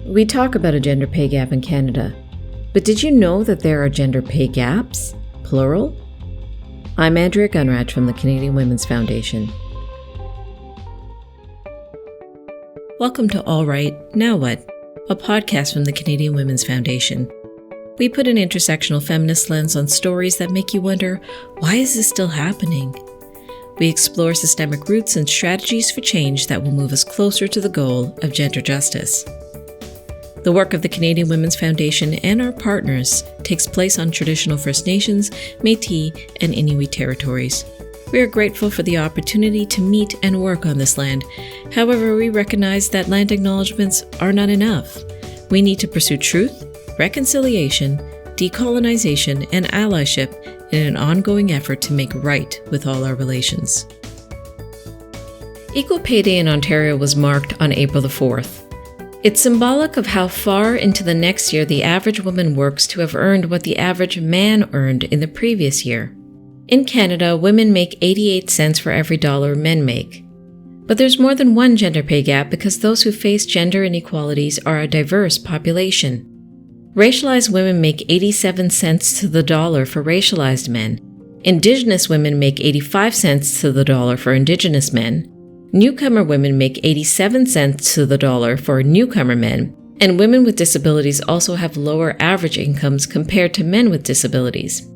We talk about a gender pay gap in Canada, but did you know that there are gender pay gaps, plural? I'm Andrea Gunraj from the Canadian Women's Foundation. Welcome to All Right, Now What? A podcast from the Canadian Women's Foundation. We put an intersectional feminist lens on stories that make you wonder, why is this still happening? We explore systemic roots and strategies for change that will move us closer to the goal of gender justice. The work of the Canadian Women's Foundation and our partners takes place on traditional First Nations, Métis, and Inuit territories. We are grateful for the opportunity to meet and work on this land. However, we recognize that land acknowledgements are not enough. We need to pursue truth, reconciliation, decolonization, and allyship in an ongoing effort to make right with all our relations. Equal Pay Day in Ontario was marked on April the 4th. It's symbolic of how far into the next year the average woman works to have earned what the average man earned in the previous year. In Canada, women make 88 cents for every dollar men make. But there's more than one gender pay gap because those who face gender inequalities are a diverse population. Racialized women make 87 cents to the dollar for racialized men. Indigenous women make 85 cents to the dollar for Indigenous men. Newcomer women make 87 cents to the dollar for newcomer men, and women with disabilities also have lower average incomes compared to men with disabilities.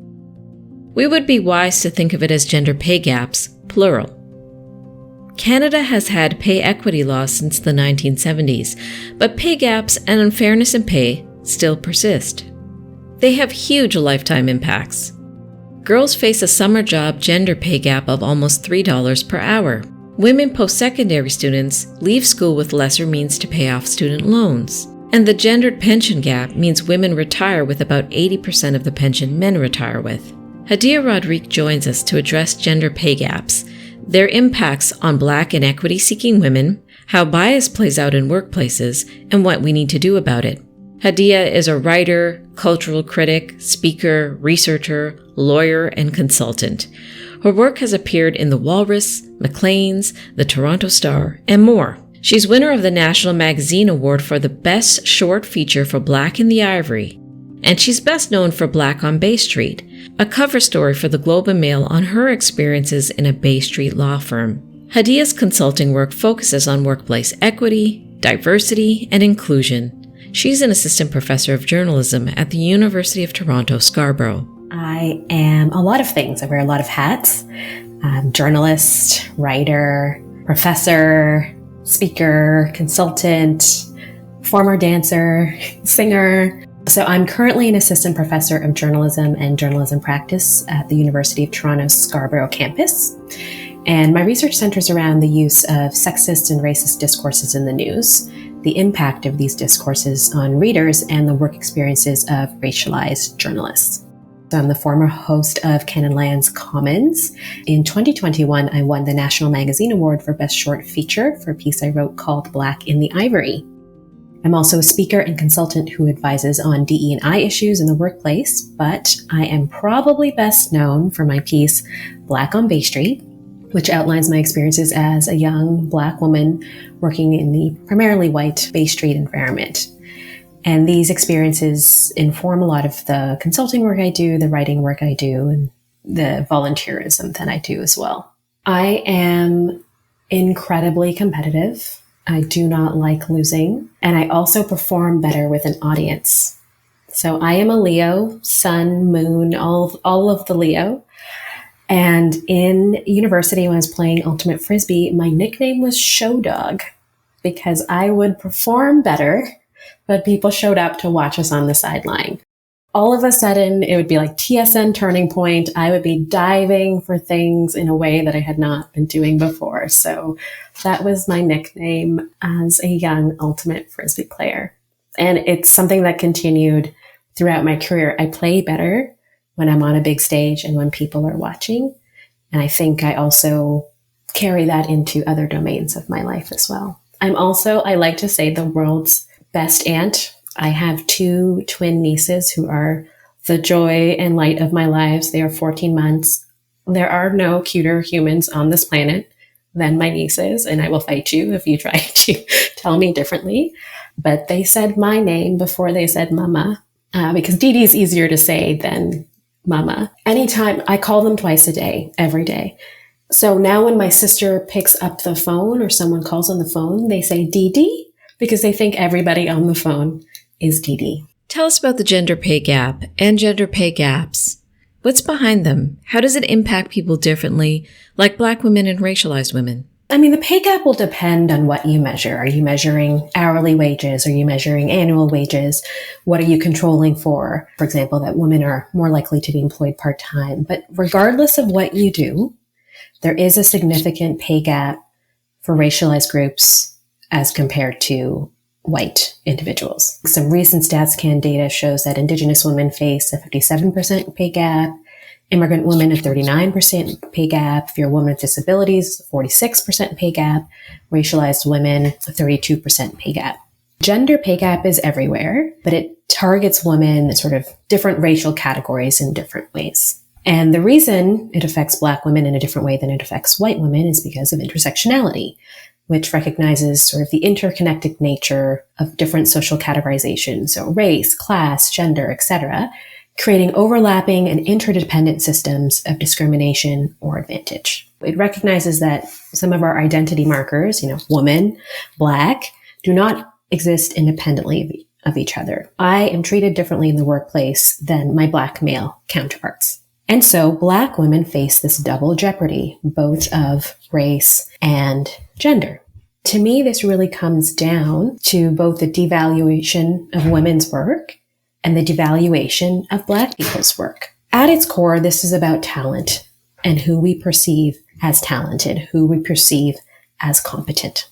We would be wise to think of it as gender pay gaps, plural. Canada has had pay equity laws since the 1970s, but pay gaps and unfairness in pay still persist. They have huge lifetime impacts. Girls face a summer job gender pay gap of almost $3 per hour. Women post-secondary students leave school with lesser means to pay off student loans. And the gendered pension gap means women retire with about 80% of the pension men retire with. Hadiya Roderique joins us to address gender pay gaps, their impacts on Black and equity-seeking women, how bias plays out in workplaces, and what we need to do about it. Hadiya is a writer, cultural critic, speaker, researcher, lawyer, and consultant. Her work has appeared in The Walrus, Maclean's, The Toronto Star, and more. She's winner of the National Magazine Award for the Best Short Feature for Black in the Ivory. And she's best known for Black on Bay Street, a cover story for the Globe and Mail on her experiences in a Bay Street law firm. Hadiya's consulting work focuses on workplace equity, diversity, and inclusion. She's an assistant professor of journalism at the University of Toronto, Scarborough. I am a lot of things. I wear a lot of hats. I'm journalist, writer, professor, speaker, consultant, former dancer, singer. So I'm currently an assistant professor of journalism and journalism practice at the University of Toronto's Scarborough campus. And my research centers around the use of sexist and racist discourses in the news, the impact of these discourses on readers, and the work experiences of racialized journalists. I'm the former host of Cannonland's Commons. In 2021, I won the National Magazine Award for Best Short Feature for a piece I wrote called Black in the Ivory. I'm also a speaker and consultant who advises on DE&I issues in the workplace, but I am probably best known for my piece Black on Bay Street, which outlines my experiences as a young Black woman working in the primarily white Bay Street environment. And these experiences inform a lot of the consulting work I do, the writing work I do, and the volunteerism that I do as well. I am incredibly competitive. I do not like losing. And I also perform better with an audience. So I am a Leo, sun, moon, all of the Leo. And in university, when I was playing Ultimate Frisbee, my nickname was Show Dog because I would perform better, but people showed up to watch us on the sideline. All of a sudden, it would be like TSN turning point. I would be diving for things in a way that I had not been doing before. So that was my nickname as a young Ultimate Frisbee player. And it's something that continued throughout my career. I play better when I'm on a big stage and when people are watching. And I think I also carry that into other domains of my life as well. I like to say, the world's best aunt. I have 2 twin nieces who are the joy and light of my lives. They are 14 months. There are no cuter humans on this planet. than my nieces, and I will fight you if you try to tell me differently. But they said my name before they said mama, because Dee Dee is easier to say than mama. Anytime I call them twice a day, every day. So now when my sister picks up the phone or someone calls on the phone, they say Dee Dee because they think everybody on the phone is Dee Dee. Tell us about the gender pay gap and gender pay gaps. What's behind them? How does it impact people differently, like Black women and racialized women? I mean, the pay gap will depend on what you measure. Are you measuring hourly wages? Are you measuring annual wages? What are you controlling for? For example, that women are more likely to be employed part-time. But regardless of what you do, there is a significant pay gap for racialized groups as compared to white individuals. Some recent StatsCan data shows that Indigenous women face a 57% pay gap, immigrant women a 39% pay gap, if you're a woman with disabilities, a 46% pay gap, racialized women a 32% pay gap. Gender pay gap is everywhere, but it targets women in sort of different racial categories in different ways. And the reason it affects Black women in a different way than it affects white women is because of intersectionality, which recognizes sort of the interconnected nature of different social categorizations, so race, class, gender, etc., creating overlapping and interdependent systems of discrimination or advantage. It recognizes that some of our identity markers, woman, Black, do not exist independently of each other. I am treated differently in the workplace than my Black male counterparts. And so Black women face this double jeopardy, both of race and gender. To me, this really comes down to both the devaluation of women's work and the devaluation of Black people's work. At its core, this is about talent and who we perceive as talented, who we perceive as competent.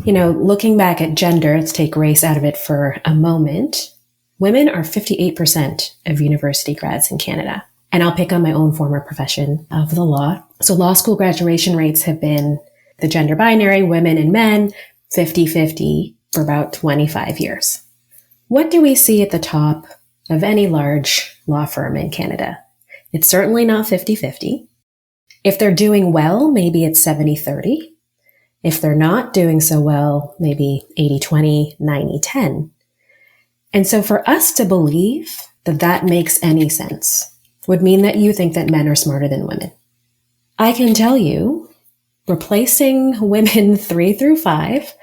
Looking back at gender, let's take race out of it for a moment. Women are 58% of university grads in Canada. And I'll pick on my own former profession of the law. So law school graduation rates have been the gender binary, women and men, 50-50 for about 25 years. What do we see at the top of any large law firm in Canada? It's certainly not 50-50. If they're doing well, maybe it's 70-30. If they're not doing so well, maybe 80-20, 90-10. And so for us to believe that that makes any sense would mean that you think that men are smarter than women. I can tell you, replacing women 3 through 5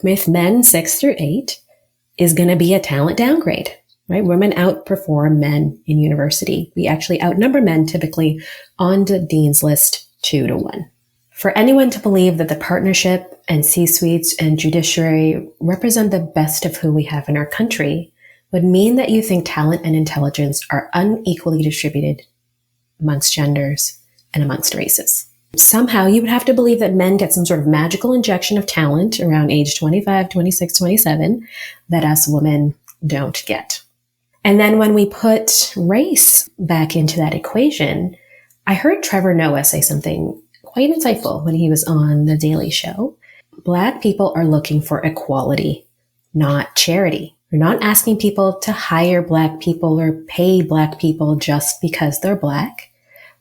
with men 6 through 8 is going to be a talent downgrade, right? Women outperform men in university. We actually outnumber men typically on the dean's list 2-1. For anyone to believe that the partnership and C-suites and judiciary represent the best of who we have in our country would mean that you think talent and intelligence are unequally distributed amongst genders and amongst races. Somehow you would have to believe that men get some sort of magical injection of talent around age 25, 26, 27 that us women don't get. And then when we put race back into that equation, I heard Trevor Noah say something quite insightful when he was on The Daily Show. Black people are looking for equality, not charity. We're not asking people to hire Black people or pay Black people just because they're Black.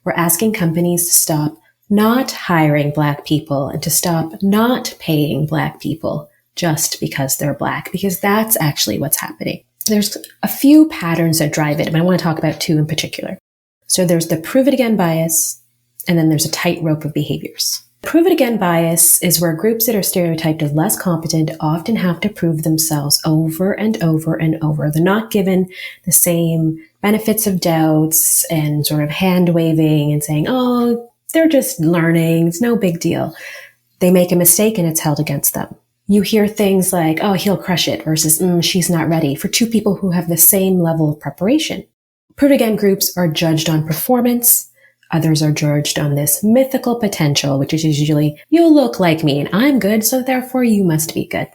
We're asking companies to stop not hiring Black people and to stop not paying Black people just because they're Black, because that's actually what's happening. There's a few patterns that drive it, and I want to talk about 2 in particular. So there's the prove it again bias, and then there's a tightrope of behaviors. Prove it again bias is where groups that are stereotyped as less competent often have to prove themselves over and over and over. They're not given the same benefits of doubts and sort of hand waving and saying, oh, they're just learning. It's no big deal. They make a mistake and it's held against them. You hear things like, oh, he'll crush it versus she's not ready for 2 people who have the same level of preparation. Prove it again groups are judged on performance. Others are judged on this mythical potential, which is usually, you look like me and I'm good, so therefore you must be good.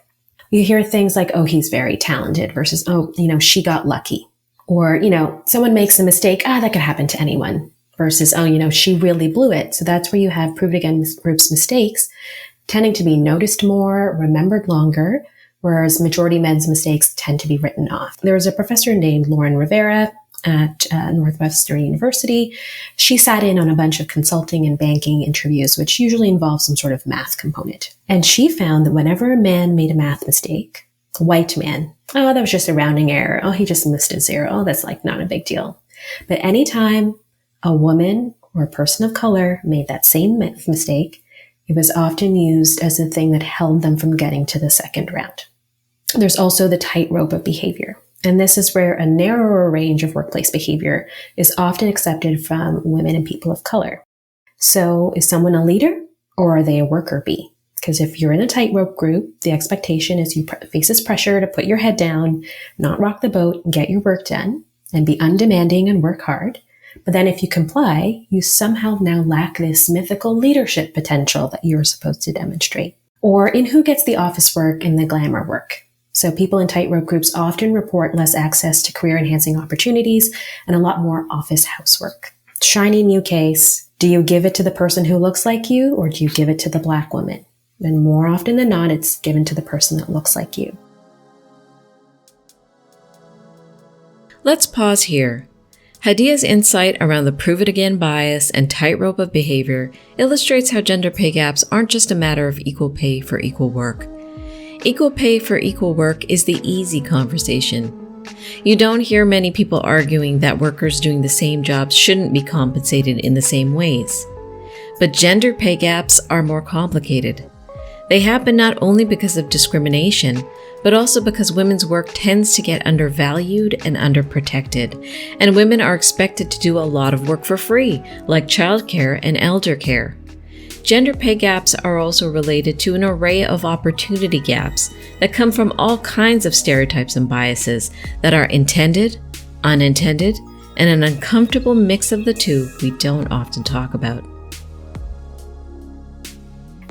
You hear things like, oh, he's very talented versus, oh, she got lucky. Or, someone makes a mistake, that could happen to anyone versus, oh, she really blew it. So that's where you have prove it again groups mistakes tending to be noticed more, remembered longer, whereas majority men's mistakes tend to be written off. There was a professor named Lauren Rivera at Northwestern University. She sat in on a bunch of consulting and banking interviews, which usually involves some sort of math component. And she found that whenever a man made a math mistake, a white man, oh, that was just a rounding error. Oh, he just missed a zero. Oh, that's like not a big deal. But anytime a woman or a person of color made that same math mistake, it was often used as the thing that held them from getting to the second round. There's also the tightrope of behavior. And this is where a narrower range of workplace behavior is often accepted from women and people of color. So is someone a leader or are they a worker bee? Because if you're in a tightrope group, the expectation is you face this pressure to put your head down, not rock the boat, and get your work done, and be undemanding and work hard. But then if you comply, you somehow now lack this mythical leadership potential that you're supposed to demonstrate. Or in who gets the office work and the glamour work. So people in tightrope groups often report less access to career-enhancing opportunities and a lot more office housework. Shiny new case, do you give it to the person who looks like you or do you give it to the Black woman? And more often than not, it's given to the person that looks like you. Let's pause here. Hadiya's insight around the prove-it-again bias and tightrope of behavior illustrates how gender pay gaps aren't just a matter of equal pay for equal work. Equal pay for equal work is the easy conversation. You don't hear many people arguing that workers doing the same jobs shouldn't be compensated in the same ways. But gender pay gaps are more complicated. They happen not only because of discrimination, but also because women's work tends to get undervalued and underprotected, and women are expected to do a lot of work for free, like childcare and elder care. Gender pay gaps are also related to an array of opportunity gaps that come from all kinds of stereotypes and biases that are intended, unintended, and an uncomfortable mix of the two we don't often talk about.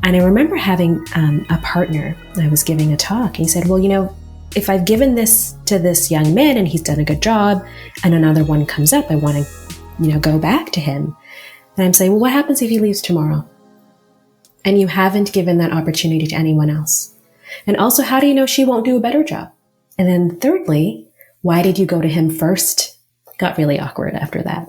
And I remember having a partner, I was giving a talk, and he said, well, if I've given this to this young man and he's done a good job and another one comes up, I want to, go back to him. And I'm saying, well, what happens if he leaves tomorrow? And you haven't given that opportunity to anyone else. And also, how do you know she won't do a better job? And then thirdly, why did you go to him first? Got really awkward after that.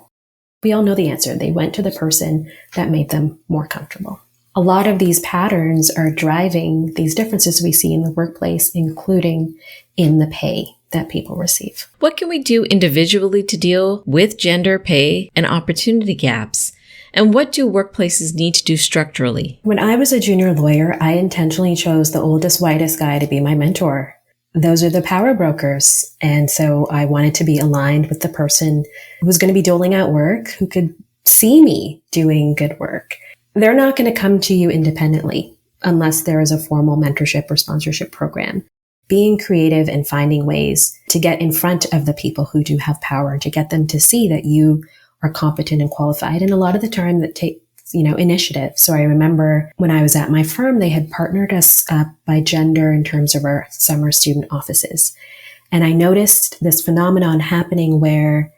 We all know the answer. They went to the person that made them more comfortable. A lot of these patterns are driving these differences we see in the workplace, including in the pay that people receive. What can we do individually to deal with gender pay and opportunity gaps? And what do workplaces need to do structurally? When I was a junior lawyer, I intentionally chose the oldest, whitest guy to be my mentor. Those are the power brokers. And so I wanted to be aligned with the person who was going to be doling out work, who could see me doing good work. They're not going to come to you independently unless there is a formal mentorship or sponsorship program. Being creative and finding ways to get in front of the people who do have power, to get them to see that you are competent and qualified. And a lot of the time that takes, initiative. So I remember when I was at my firm, they had partnered us up by gender in terms of our summer student offices. And I noticed this phenomenon happening where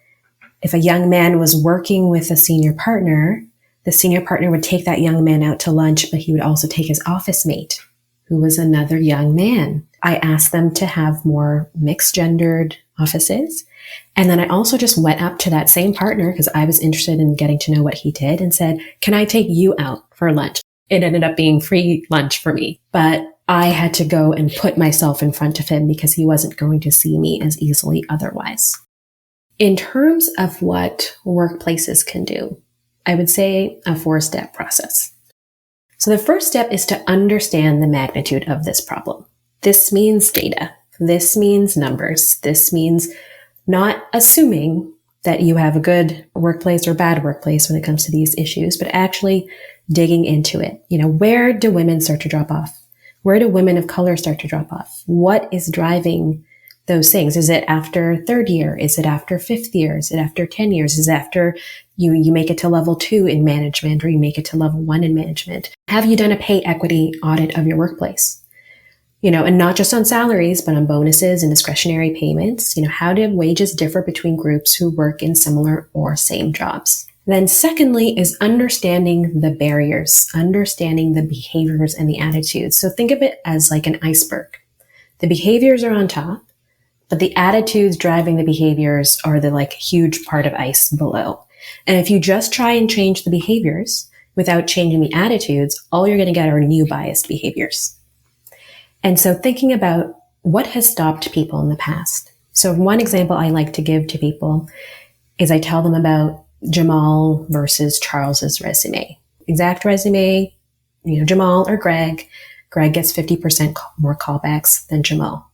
if a young man was working with a senior partner, the senior partner would take that young man out to lunch, but he would also take his office mate, who was another young man. I asked them to have more mixed gendered offices. And then I also just went up to that same partner because I was interested in getting to know what he did and said, can I take you out for lunch? It ended up being free lunch for me, but I had to go and put myself in front of him because he wasn't going to see me as easily otherwise. In terms of what workplaces can do, I would say a 4-step process. So the first step is to understand the magnitude of this problem. This means data. This means numbers. This means not assuming that you have a good workplace or bad workplace when it comes to these issues, but actually digging into it. Where do women start to drop off? Where do women of color start to drop off? What is driving those things? Is it after 3rd year? Is it after 5th year? Is it after 10 years? Is it after you make it to level 2 in management or you make it to level 1 in management? Have you done a pay equity audit of your workplace? And not just on salaries, but on bonuses and discretionary payments. How do wages differ between groups who work in similar or same jobs? Then secondly is understanding the barriers, understanding the behaviors and the attitudes. So think of it as like an iceberg. The behaviors are on top, but the attitudes driving the behaviors are the like huge part of ice below. And if you just try and change the behaviors without changing the attitudes, all you're going to get are new biased behaviors. And so thinking about what has stopped people in the past. So one example I like to give to people is I tell them about Jamal versus Charles's resume. Exact resume, Jamal or Greg. Greg gets 50% more callbacks than Jamal.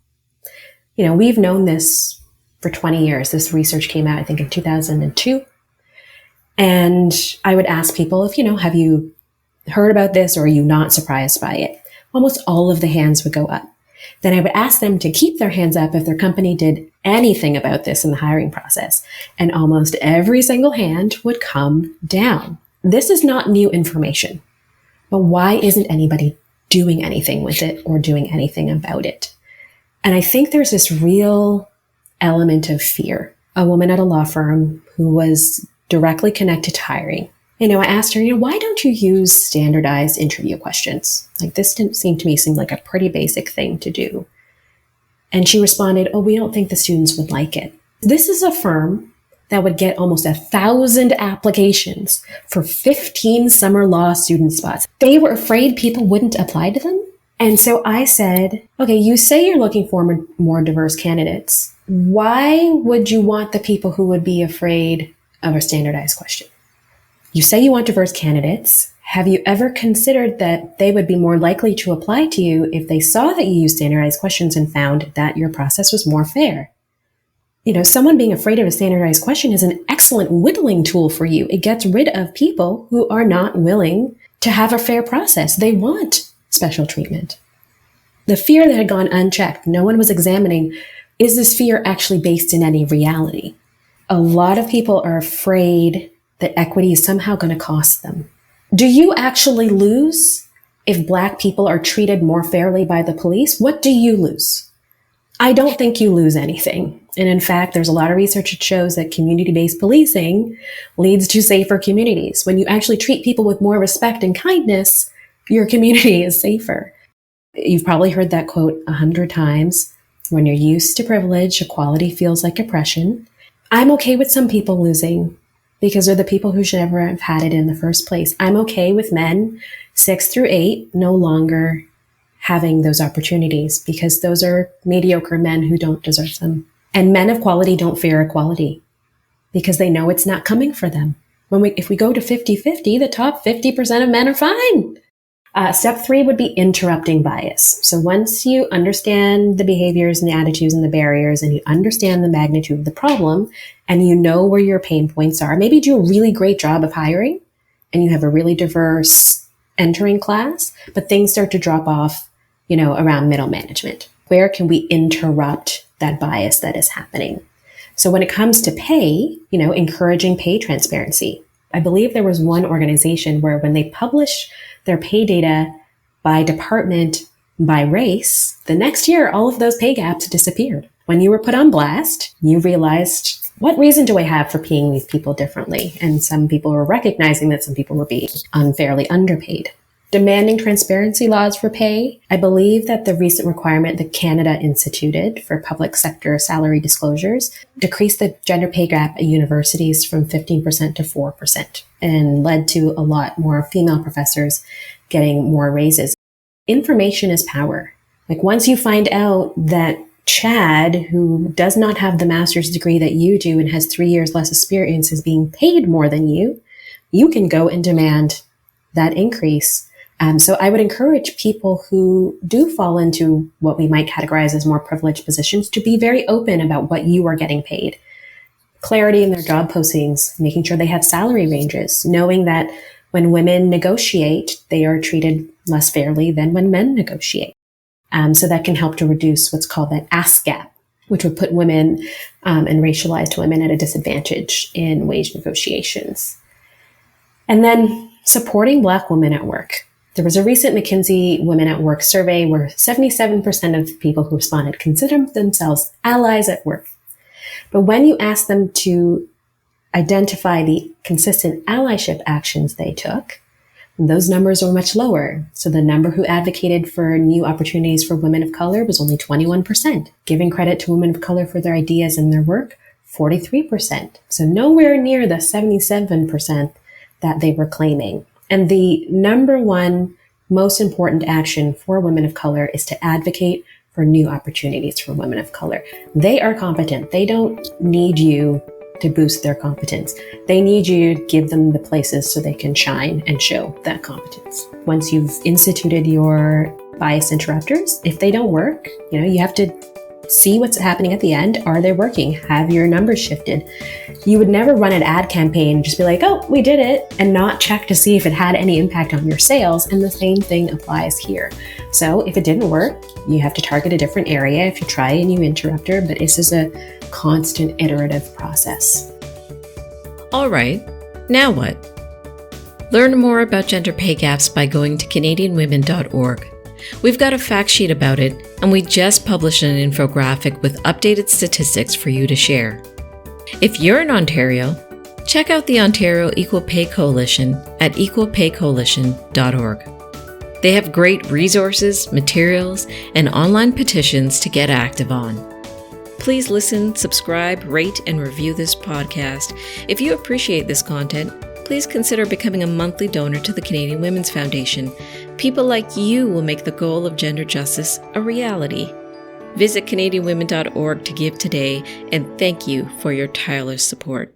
We've known this for 20 years. This research came out, I think, in 2002. And I would ask people if, have you heard about this or are you not surprised by it? Almost all of the hands would go up. Then I would ask them to keep their hands up if their company did anything about this in the hiring process. And almost every single hand would come down. This is not new information, but why isn't anybody doing anything with it or doing anything about it? And I think there's this real element of fear. A woman at a law firm who was directly connected to hiring. I asked her, why don't you use standardized interview questions? Like this didn't seem like a pretty basic thing to do. And she responded, we don't think the students would like it. This is a firm that would get almost 1,000 applications for 15 summer law student spots. They were afraid people wouldn't apply to them. And so I said, okay, you say you're looking for more diverse candidates. Why would you want the people who would be afraid of a standardized question? You say you want diverse candidates. Have you ever considered that they would be more likely to apply to you if they saw that you used standardized questions and found that your process was more fair? Someone being afraid of a standardized question is an excellent whittling tool for you. It gets rid of people who are not willing to have a fair process. They want special treatment. The fear that had gone unchecked, no one was examining, is this fear actually based in any reality? A lot of people are afraid that equity is somehow going to cost them. Do you actually lose if Black people are treated more fairly by the police? What do you lose? I don't think you lose anything. And in fact, there's a lot of research that shows that community-based policing leads to safer communities. When you actually treat people with more respect and kindness, your community is safer. You've probably heard that quote 100 times. When you're used to privilege, equality feels like oppression. I'm okay with some people losing because they're the people who should never have had it in the first place. I'm okay with men 6 through 8 no longer having those opportunities because those are mediocre men who don't deserve them. And men of quality don't fear equality because they know it's not coming for them. If we go to 50-50, the top 50% of men are fine. Step 3 would be interrupting bias. So once you understand the behaviors and the attitudes and the barriers and you understand the magnitude of the problem and you know where your pain points are, maybe do a really great job of hiring and you have a really diverse entering class, but things start to drop off, around middle management. Where can we interrupt that bias that is happening? So when it comes to pay, encouraging pay transparency. I believe there was one organization where when they publish their pay data by department, by race, the next year, all of those pay gaps disappeared. When you were put on blast, you realized, what reason do I have for paying these people differently? And some people were recognizing that some people were being unfairly underpaid. Demanding transparency laws for pay. I believe that the recent requirement that Canada instituted for public sector salary disclosures decreased the gender pay gap at universities from 15% to 4% and led to a lot more female professors getting more raises. Information is power. Like once you find out that Chad, who does not have the master's degree that you do and has 3 years less experience, is being paid more than you, you can go and demand that increase. So I would encourage people who do fall into what we might categorize as more privileged positions to be very open about what you are getting paid. Clarity in their job postings, making sure they have salary ranges, knowing that when women negotiate, they are treated less fairly than when men negotiate. So that can help to reduce what's called that ask gap, which would put women and racialized women at a disadvantage in wage negotiations. And then supporting Black women at work. There was a recent McKinsey Women at Work survey where 77% of people who responded considered themselves allies at work. But when you ask them to identify the consistent allyship actions they took, those numbers were much lower. So the number who advocated for new opportunities for women of color was only 21%. Giving credit to women of color for their ideas and their work, 43%. So nowhere near the 77% that they were claiming. And the number one most important action for women of color is to advocate for new opportunities for women of color. They are competent. They don't need you to boost their competence. They need you to give them the places so they can shine and show that competence. Once you've instituted your bias interrupters, if they don't work, you have to see what's happening at the end. Are they working? Have your numbers shifted? You would never run an ad campaign and just be like, oh, we did it, and not check to see if it had any impact on your sales. And the same thing applies here. So if it didn't work, you have to target a different area if you try a new interrupter, but this is a constant iterative process. All right, now what? Learn more about gender pay gaps by going to canadianwomen.org. We've got a fact sheet about it, and we just published an infographic with updated statistics for you to share. If you're in Ontario, check out the Ontario Equal Pay Coalition at equalpaycoalition.org. They have great resources, materials, and online petitions to get active on. Please listen, subscribe, rate, and review this podcast. If you appreciate this content, please consider becoming a monthly donor to the Canadian Women's Foundation. People like you will make the goal of gender justice a reality. Visit canadianwomen.org to give today, and thank you for your tireless support.